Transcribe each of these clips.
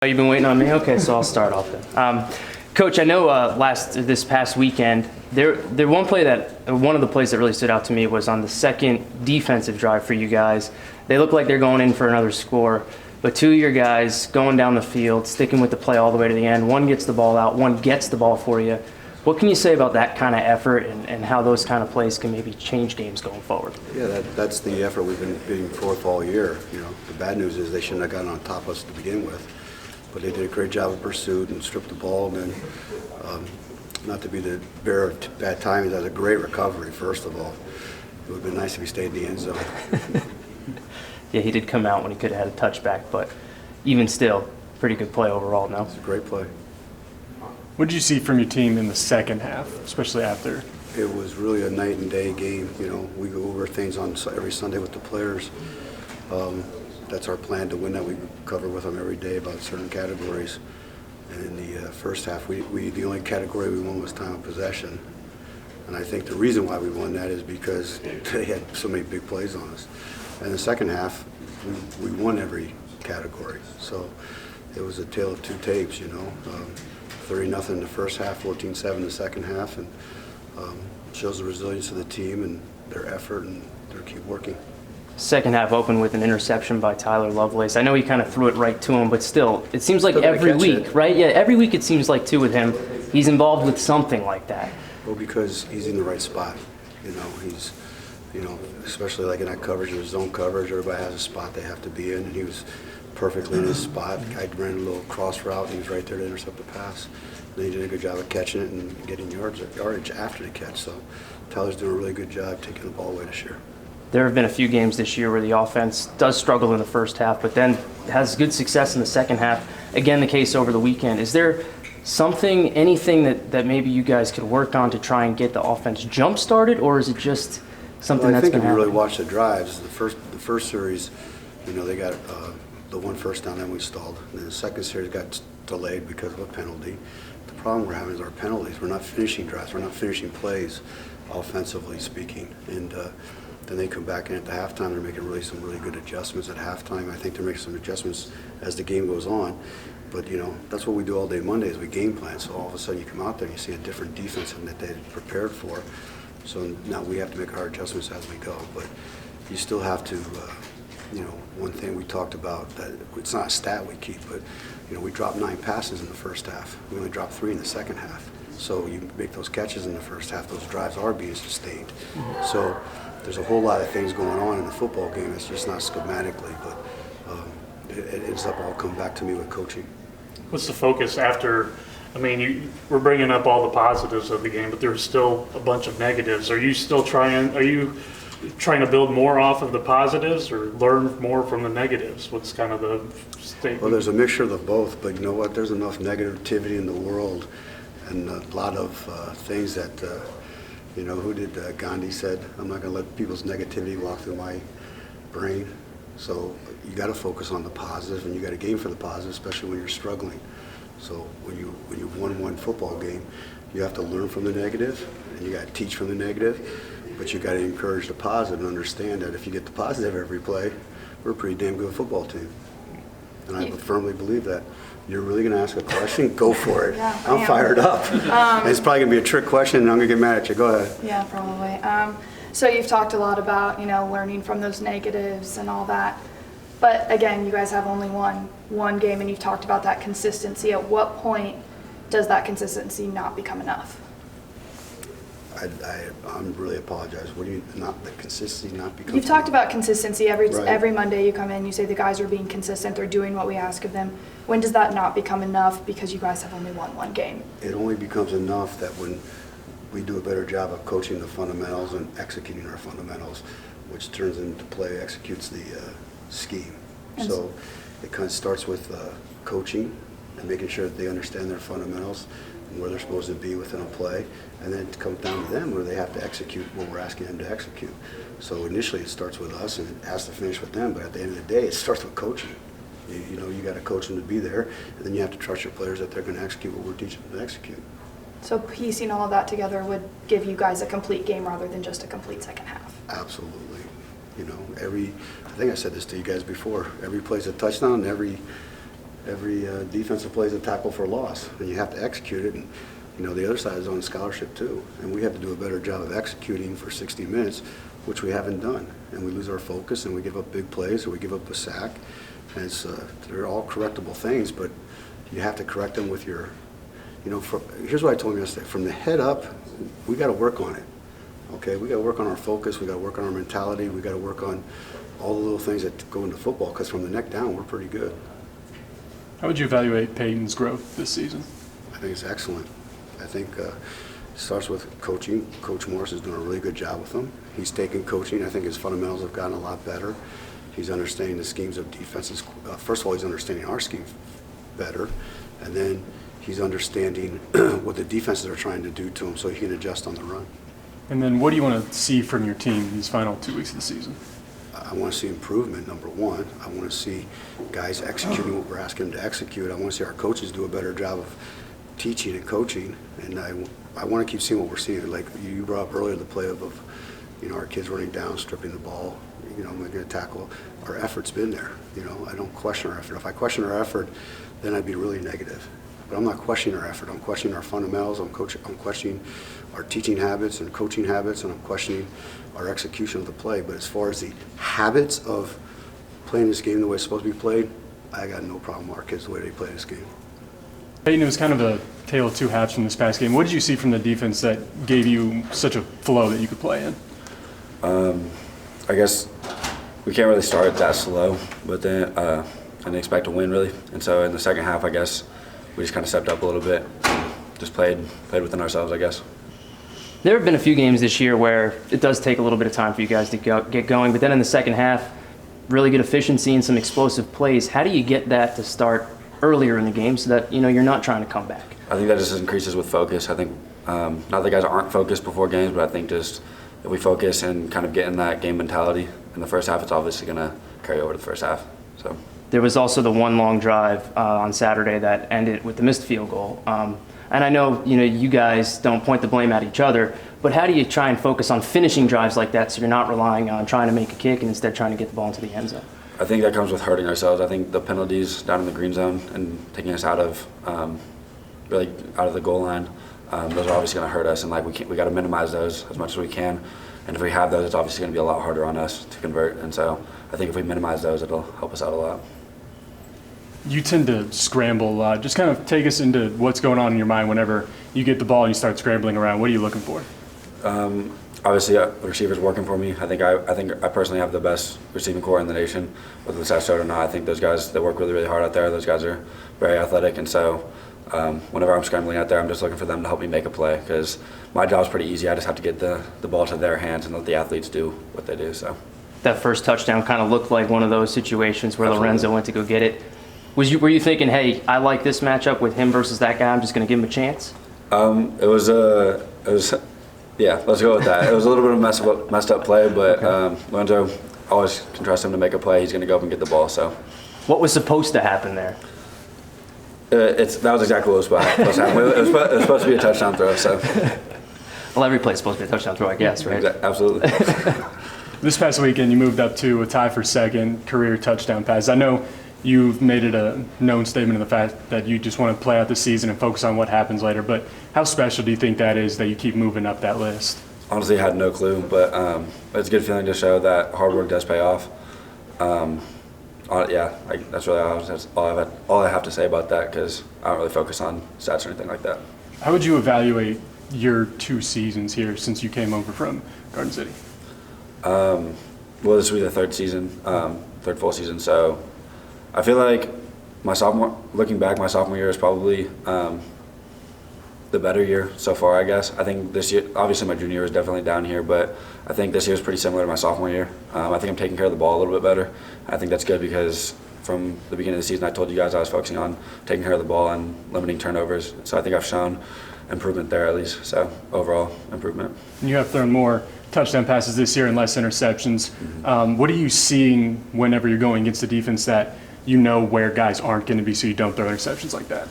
Oh, you've been waiting on me? Okay, so I'll start off then. Coach, I know this past weekend, one of the plays that really stood out to me was on the second defensive drive for you guys. They look like they're going in for another score, but two of your guys going down the field, sticking with the play all the way to the end. One gets the ball out, one gets the ball for you. What can you say about that kind of effort and how those kind of plays can maybe change games going forward? Yeah, that's the effort we've been beating forth all year. You know, the bad news is they shouldn't have gotten on top of us to begin with. But they did a great job of pursuit and stripped the ball. And then, not to be the bearer of bad timing, that was a great recovery, first of all. It would have been nice if he stayed in the end zone. Yeah, he did come out when he could have had a touchback, but even still, pretty good play overall, no? It's a great play. What did you see from your team in the second half, especially after? It was really a night and day game. You know, we go over things on every Sunday with the players. That's our plan, to win that. We cover with them every day about certain categories. And in the first half, the only category we won was time of possession. And I think the reason why we won that is because they had so many big plays on us. And the second half, we won every category. So it was a tale of two tapes, you know. 30-0 in the first half, 14-7 the second half, and shows the resilience of the team and their effort and their keep working. Second half opened with an interception by Tyler Lovelace. I know he kind of threw it right to him, but still, it seems like every week, right? Yeah, every week it seems like, too, with him, he's involved with something like that. Well, because he's in the right spot. You know, especially like in that coverage, in zone coverage, everybody has a spot they have to be in, and he was perfectly in his spot. I ran a little cross route, and he was right there to intercept the pass. And he did a good job of catching it and getting yardage after the catch. So Tyler's doing a really good job taking the ball away this year. There have been a few games this year where the offense does struggle in the first half, but then has good success in the second half. Again, the case over the weekend. Is there anything that maybe you guys could work on to try and get the offense jump-started, or is it just something that's been happening? I think if you really watch the drives, the first series, you know, they got the one first down, then we stalled. And then the second series got delayed because of a penalty. The problem we're having is our penalties. We're not finishing drives. We're not finishing plays, offensively speaking. And then they come back in at the halftime. They're making some really good adjustments at halftime. I think they're making some adjustments as the game goes on. But, you know, that's what we do all day Monday is we game plan. So all of a sudden you come out there and you see a different defense than that they had prepared for. So now we have to make our adjustments as we go. But you still have to, you know, one thing we talked about, that it's not a stat we keep, but, you know, we dropped 9 passes in the first half. We only dropped 3 in the second half. So you make those catches in the first half, those drives are being sustained. So there's a whole lot of things going on in the football game. It's just not schematically, but it ends up all coming back to me with coaching. What's the focus after? I mean, we're bringing up all the positives of the game, but there's still a bunch of negatives. Are you trying to build more off of the positives or learn more from the negatives? What's kind of the state? Well, there's a mixture of the both, but you know what? There's enough negativity in the world and a lot of things that, you know, who did Gandhi said, I'm not going to let people's negativity walk through my brain. So you got to focus on the positive, and you got to game for the positive, especially when you're struggling. So when you've won one football game, you have to learn from the negative, and you got to teach from the negative, but you got to encourage the positive and understand that if you get the positive every play, we're a pretty damn good football team. And I firmly believe that. You're really going to ask a question? Go for it. Yeah, I'm fired up. And it's probably going to be a trick question, and I'm going to get mad at you. Go ahead. Yeah, probably. So you've talked a lot about, you know, learning from those negatives and all that. But again, you guys have only won one game, and you've talked about that consistency. At what point does that consistency not become enough? I'm really apologize. What do you, not the consistency not become? You've talked about consistency. Right. Every Monday you come in, you say the guys are being consistent, they're doing what we ask of them. When does that not become enough because you guys have only won one game? It only becomes enough that when we do a better job of coaching the fundamentals and executing our fundamentals, which turns into play, executes the scheme. So it kind of starts with coaching and making sure that they understand their fundamentals and where they're supposed to be within a play, and then it comes down to them where they have to execute what we're asking them to execute. So initially it starts with us and it has to finish with them, but at the end of the day it starts with coaching. You know, you got to coach them to be there, and then you have to trust your players that they're going to execute what we're teaching them to execute. So piecing all of that together would give you guys a complete game rather than just a complete second half. Absolutely. You know, I think I said this to you guys before, every play's a touchdown, every every defensive play is a tackle for loss, and you have to execute it. And the other side is on scholarship too, and we have to do a better job of executing for 60 minutes, which we haven't done. And we lose our focus, and we give up big plays, or we give up a sack. And they're all correctable things, but you have to correct them with your, here's what I told him yesterday. From the head up, we got to work on it. Okay, we got to work on our focus. We got to work on our mentality. We got to work on all the little things that go into football. Because from the neck down, we're pretty good. How would you evaluate Peyton's growth this season? I think it's excellent. I think it starts with coaching. Coach Morris is doing a really good job with him. He's taken coaching. I think his fundamentals have gotten a lot better. He's understanding the schemes of defenses. First of all, he's understanding our scheme better, and then he's understanding what the defenses are trying to do to him, so he can adjust on the run. And then what do you want to see from your team these final 2 weeks of the season? I want to see improvement, number one. I want to see guys executing what we're asking them to execute. I want to see our coaches do a better job of teaching and coaching, and I want to keep seeing what we're seeing. Like you brought up earlier, the play of our kids running down, stripping the ball, making a tackle. Our effort's been there. I don't question our effort. If I question our effort, then I'd be really negative. But I'm not questioning our effort. I'm questioning our fundamentals. I'm questioning our teaching habits and coaching habits, and I'm questioning our execution of the play. But as far as the habits of playing this game the way it's supposed to be played, I got no problem with our kids the way they play this game. Peyton, it was kind of a tale of two halves from this past game. What did you see from the defense that gave you such a flow that you could play in? I guess we can't really start that slow, but then I didn't expect to win really. And so in the second half, I guess we just kind of stepped up a little bit, just played within ourselves, I guess. There have been a few games this year where it does take a little bit of time for you guys to get going, but then in the second half, really good efficiency and some explosive plays. How do you get that to start earlier in the game so that you're not trying to come back? I think that just increases with focus. I think not that guys aren't focused before games, but I think just if we focus and kind of get in that game mentality in the first half, it's obviously going to carry over to the first half. So there was also the one long drive on Saturday that ended with the missed field goal. And I know you guys don't point the blame at each other, but how do you try and focus on finishing drives like that so you're not relying on trying to make a kick and instead trying to get the ball into the end zone? I think that comes with hurting ourselves. I think the penalties down in the green zone and taking us out of the goal line, those are obviously going to hurt us, and we got to minimize those as much as we can. And if we have those, it's obviously going to be a lot harder on us to convert. And so I think if we minimize those, it'll help us out a lot. You tend to scramble a lot. Just kind of take us into what's going on in your mind whenever you get the ball and you start scrambling around. What are you looking for? Obviously, the receiver's working for me. I think I personally have the best receiving core in the nation, whether it's showed or not. I think those guys, they work really, really hard out there. Those guys are very athletic, and so whenever I'm scrambling out there, I'm just looking for them to help me make a play because my job's pretty easy. I just have to get the ball to their hands and let the athletes do what they do. So that first touchdown kind of looked like one of those situations where Absolutely. Lorenzo went to go get it. Were you thinking, hey, I like this matchup with him versus that guy, I'm just going to give him a chance? Yeah, let's go with that. It was a little bit of a messed up play, but Lorenzo, always can trust him to make a play. He's going to go up and get the ball. So, what was supposed to happen there? that was exactly what was supposed to happen. It was supposed to be a touchdown throw. So, well, every play is supposed to be a touchdown throw, I guess, right? Absolutely. This past weekend, you moved up to a tie for second career touchdown pass. I know you've made it a known statement of the fact that you just want to play out the season and focus on what happens later, but how special do you think that is that you keep moving up that list? Honestly, I had no clue, but it's a good feeling to show that hard work does pay off. That's really all I have to say about that because I don't really focus on stats or anything like that. How would you evaluate your 2 seasons here since you came over from Garden City? Well, this will be the third full season, so I feel like looking back, my sophomore year is probably the better year so far, I guess. I think this year, obviously my junior year is definitely down here, but I think this year is pretty similar to my sophomore year. I think I'm taking care of the ball a little bit better. I think that's good because from the beginning of the season, I told you guys I was focusing on taking care of the ball and limiting turnovers. So I think I've shown improvement there at least, so overall improvement. You have thrown more touchdown passes this year and less interceptions. What are you seeing whenever you're going against the defense that you know where guys aren't going to be so you don't throw interceptions like that?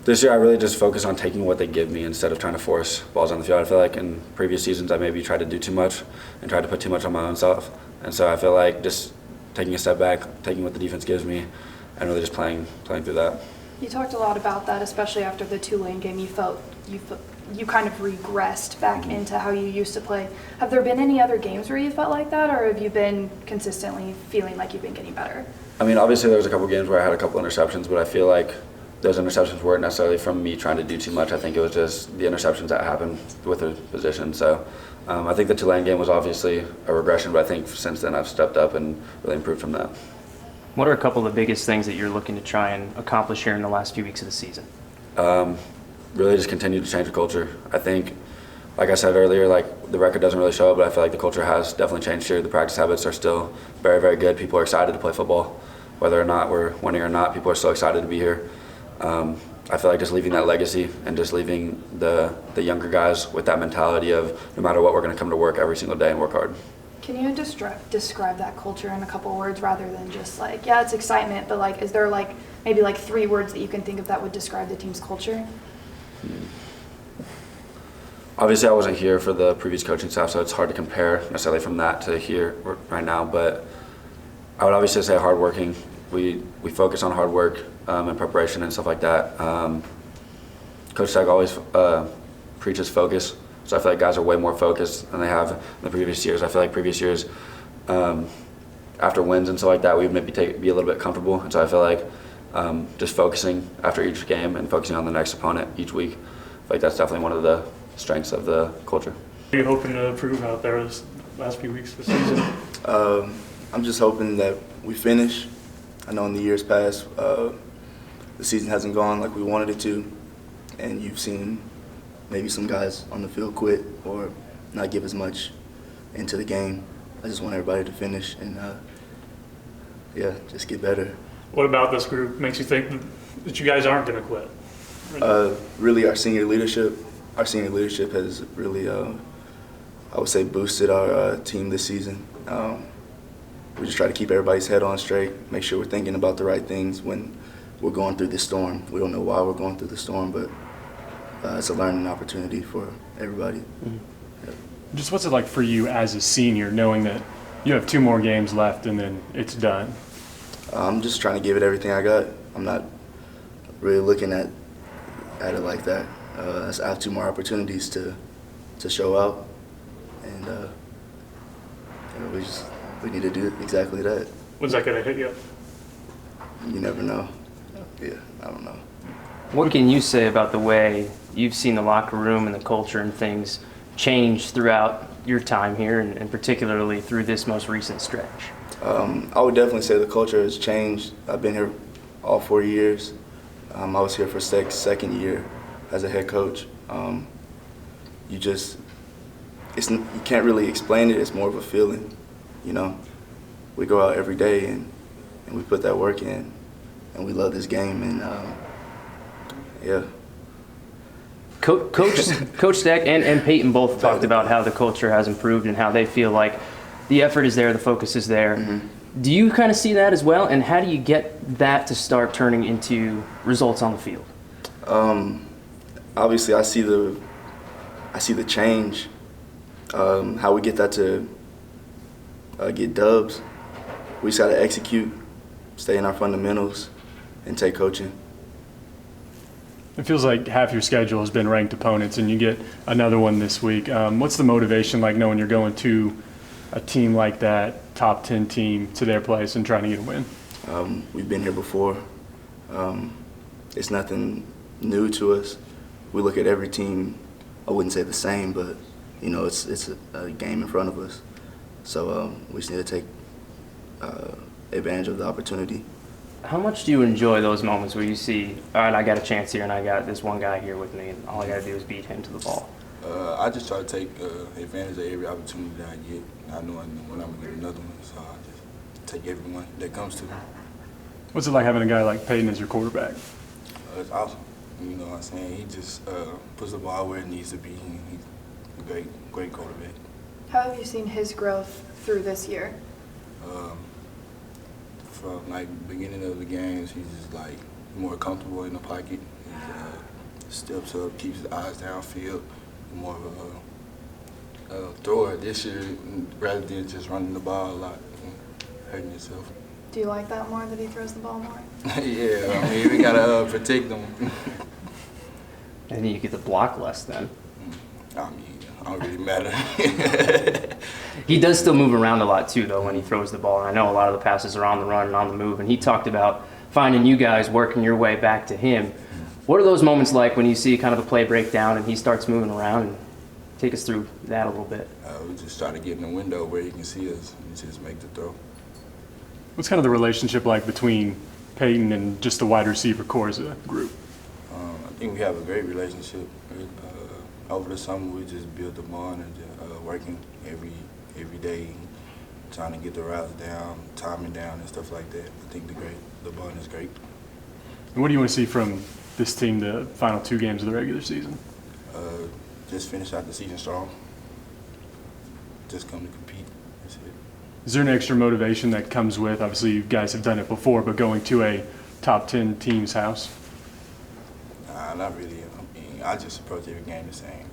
This year I really just focus on taking what they give me instead of trying to force balls on the field. I feel like in previous seasons I maybe tried to do too much and tried to put too much on my own self. And so I feel like just taking a step back, taking what the defense gives me, and really just playing through that. You talked a lot about that, especially after the Tulane game. You kind of regressed back into how you used to play. Have there been any other games where you felt like that, or have you been consistently feeling like you've been getting better? I mean, obviously there was a couple games where I had a couple interceptions, but I feel like those interceptions weren't necessarily from me trying to do too much. I think it was just the interceptions that happened with the position. So I think the Tulane game was obviously a regression, but I think since then I've stepped up and really improved from that. What are a couple of the biggest things that you're looking to try and accomplish here in the last few weeks of the season? Really just continue to change the culture. I think, like I said earlier, like the record doesn't really show it, but I feel like the culture has definitely changed here. The practice habits are still very, very good. People are excited to play football. Whether or not we're winning or not, people are so excited to be here. I feel like just leaving that legacy and just leaving the younger guys with that mentality of no matter what, we're going to come to work every single day and work hard. Can you describe that culture in a couple words rather than just like, yeah, it's excitement, but like, is there like maybe like 3 words that you can think of that would describe the team's culture? Obviously, I wasn't here for the previous coaching staff, so it's hard to compare necessarily from that to here right now. But I would obviously say hardworking. We focus on hard work and preparation and stuff like that. Coach Stec always preaches focus, so I feel like guys are way more focused than they have in the previous years. I feel like previous years, after wins and stuff like that, we would maybe be a little bit comfortable, and so I feel like just focusing after each game and focusing on the next opponent each week. I feel like that's definitely one of the strengths of the culture. What are you hoping to improve out there this last few weeks of the season? I'm just hoping that we finish. I know in the years past, the season hasn't gone like we wanted it to, and you've seen maybe some guys on the field quit or not give as much into the game. I just want everybody to finish and, just get better. What about this group makes you think that you guys aren't going to quit? Really, our senior leadership has really, I would say, boosted our team this season. We just try to keep everybody's head on straight, make sure we're thinking about the right things when we're going through this storm. We don't know why we're going through the storm, but it's a learning opportunity for everybody. Mm-hmm. Yeah. Just what's it like for you as a senior, knowing that you have 2 more games left and then it's done? I'm just trying to give it everything I got. I'm not really looking at it like that. I have 2 more opportunities to show out, and we need to do exactly that. When's that going to hit you? You never know. Yeah, I don't know. What can you say about the way you've seen the locker room and the culture and things change throughout your time here, and particularly through this most recent stretch? I would definitely say the culture has changed. I've been here all 4 years. I was here for Stec's 2nd year as a head coach. You can't really explain it. It's more of a feeling, you know. We go out every day and we put that work in, and we love this game, and yeah. Coach Stec and Peyton both talked about how the culture has improved and how they feel like the effort is there, the focus is there. Mm-hmm. Do you kind of see that as well? And how do you get that to start turning into results on the field? Obviously, I see the change. How we get that to get dubs. We just got to execute, stay in our fundamentals, and take coaching. It feels like half your schedule has been ranked opponents, and you get another one this week. What's the motivation like knowing you're going to a team like that, top 10 team, to their place and trying to get a win? We've been here before. It's nothing new to us. We look at every team, I wouldn't say the same, but you know, it's a game in front of us. So we just need to take advantage of the opportunity. How much do you enjoy those moments where you see, all right, I got a chance here and I got this one guy here with me and all I got to do is beat him to the ball? I just try to take advantage of every opportunity that I get. I know when I'm going to get another one, so I just take everyone that comes to me. What's it like having a guy like Peyton as your quarterback? It's awesome. You know what I'm saying? He just puts the ball where it needs to be. He's a great quarterback. How have you seen his growth through this year? From like beginning of the games, he's just like more comfortable in the pocket. He steps up, keeps his eyes downfield, more of a thrower this year rather than just running the ball a lot and hurting yourself. Do Do you like that more, that he throws the ball more? Yeah, I mean, we gotta protect them. And you get to block less then. I mean, I don't really matter. He does still move around a lot too, though, when he throws the ball. And I know a lot of the passes are on the run and on the move. And he talked about finding you guys working your way back to him. What are those moments like when you see kind of a play break down and he starts moving around? And take us through that a little bit. We just try to get in the window where he can see us and just make the throw. What's kind of the relationship like between Peyton and just the wide receiver core as a group? I think we have a great relationship. Over the summer, we just built a bond and working every day, trying to get the routes down, timing down, and stuff like that. I think the bond is great. And what do you want to see from this team the final 2 games of the regular season? Just finish out the season strong. Just come to compete. That's it. Is there an extra motivation that comes with, obviously you guys have done it before, but going to a top 10 team's house? Nah, not really. I mean, I just approach every game the same.